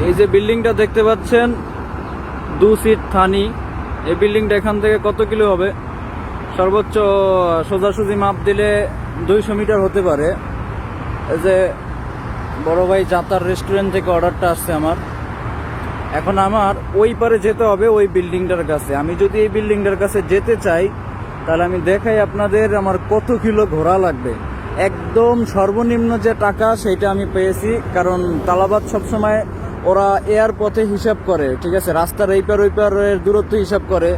এই যে বিল্ডিংটা দেখতে পাচ্ছেন দুসিট থানি, এই বিল্ডিংটা এখান থেকে কত কিলো হবে? সর্বোচ্চ সোজাসুজি মাপ দিলে 200 মিটার হতে পারে। এই যে বড় ভাই জাতার রেস্টুরেন্ট থেকে অর্ডারটা আসছে আমার। এখন আমার ওই পারে যেতে হবে, ওই বিল্ডিংটার কাছে। আমি যদি এই বিল্ডিংটার কাছে যেতে চাই তাহলে আমি দেখাই আপনাদের আমার কত কিলো ঘোরা লাগবে। একদম সর্বনিম্ন যে টাকা সেটা আমি পেয়েছি, কারণ তালাবাদ সবসময় ওরা এয়ার পথে হিসাব করে, ঠিক আছে, রাস্তার এই পার ওই পারের দূরত্ব হিসাব করে।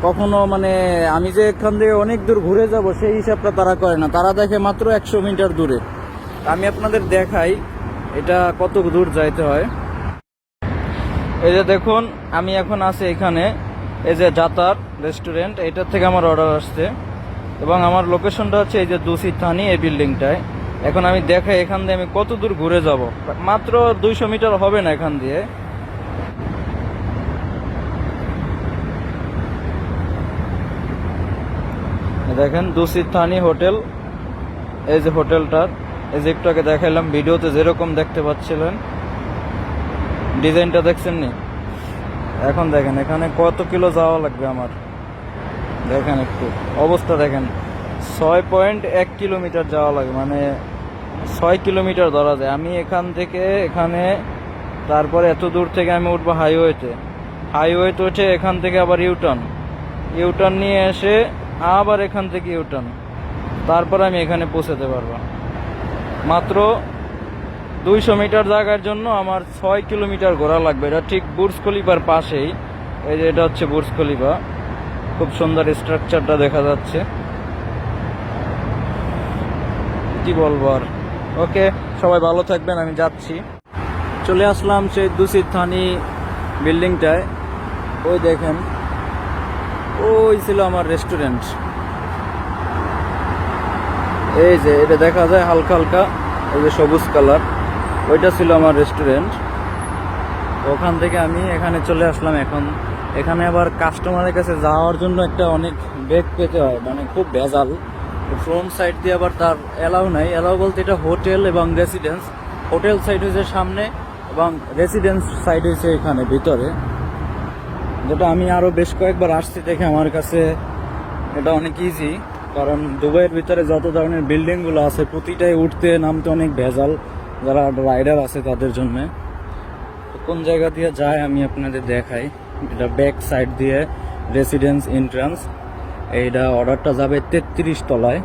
কখনো মানে আমি যে এখান থেকে অনেক দূর ঘুরে যাব সেই হিসাবটা তারা করে না, তারা দেখে মাত্র 100 মিটার দূরে। আমি আপনাদের দেখাই এটা কত দূর যাইতে হয়। এই যে দেখুন আমি এখন আছি এখানে, এই যে জাতার রেস্টুরেন্ট, এটার থেকে আমার অর্ডার আসছে এবং আমার লোকেশনটা হচ্ছে এই যে দুসিট থানি, এই বিল্ডিংটায়। এখন আমি দেখাই এখান দিয়ে আমি কত দূর ঘুরে যাব। মাত্র 200 মিটার হবে না এখান দিয়ে। দেখেন দুসিট থানি হোটেল, এই যে হোটেলটার, এই যে একটু আগে দেখাইলাম ভিডিওতে যেরকম দেখতে পাচ্ছিলেন, ডিজাইনটা দেখছেন নি? এখন দেখেন এখানে কত কিলো যাওয়া লাগবে আমার, দেখেন একটু অবস্থা দেখেন। 6.1 কিলোমিটার যাওয়া লাগে, মানে 6 কিলোমিটার ধরা যায়। আমি এখান থেকে এখানে, তারপরে এত দূর থেকে আমি উঠবো হাইওয়েতে, হাইওয়েতে উঠে এখান থেকে আবার ইউটার্ন নিয়ে এসে আবার এখান থেকে ইউটার্ন, তারপর আমি এখানে পৌঁছাতে পারবো। মাত্র 200 মিটার জায়গার জন্য আমার 6 কিলোমিটার ঘোরা লাগবে। এটা ঠিক বুর্জ খলিফার পাশেই, এই যে এটা হচ্ছে বুর্জ খলিফা, খুব সুন্দর স্ট্রাকচারটা দেখা যাচ্ছে। কি বলবো আর। ওকে, সবাই ভালো থাকবেন, আমি যাচ্ছি। চলে আসলাম সেই দুসিট থানি বিল্ডিংটায়। ওই দেখেন, ওই ছিল আমার রেস্টুরেন্ট। এই যে এটা দেখা যায় হালকা হালকা, এই যে সবুজ কালার, ওইটা ছিল আমার রেস্টুরেন্ট। ওখান থেকে আমি এখানে চলে আসলাম। এখন এখানে আবার কাস্টমারের কাছে যাওয়ার জন্য একটা অনেক বেগ পেতে হয়, মানে খুব ভেজাল। ফ্রন্ট সাইড দিয়ে আবার তার অ্যালাউ নাই। অ্যালাউ বলতে এটা হোটেল এবং রেসিডেন্স। হোটেল সাইড হয়েছে সামনে এবং রেসিডেন্স সাইড হয়েছে এখানে ভিতরে, যেটা আমি আরও বেশ কয়েকবার আসছি দেখে আমার কাছে এটা অনেক ইজি। কারণ দুবাইয়ের ভিতরে যত ধরনের বিল্ডিংগুলো আছে প্রতিটাই উঠতে নামতে অনেক ভেজাল, যারা রাইডার আছে তাদের জন্য। কোন জায়গা দিয়ে যায় আমি আপনাদের দেখাই। এটা ব্যাক সাইড দিয়ে রেসিডেন্স এন্ট্রান্স। এইটা অর্ডারটা যাবে 33 তলায়।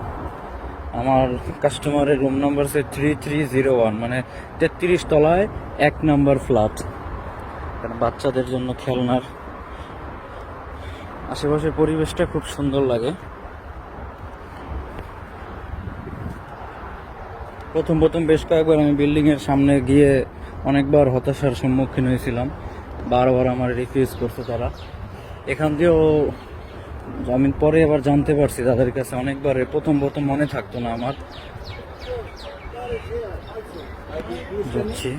আমার কাস্টমারের রুম নাম্বার হচ্ছে 3301, মানে 33 তলায় 1 নাম্বার ফ্ল্যাট। কারণ বাচ্চাদের জন্য খেলনার, আশেপাশের পরিবেশটা খুব সুন্দর লাগে। প্রথম বেশ কয়েকবার আমি বিল্ডিংয়ের সামনে গিয়ে অনেকবার হতাশার সম্মুখীন হয়েছিলাম, বারবার আমার রিফিউজ করছে তারা। এখান দিয়েও আমি পরে আবার জানতে পারছি তাদের কাছে অনেকবার, প্রথম মনে থাকতো না আমার। যাচ্ছি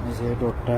এই যে রোডটা।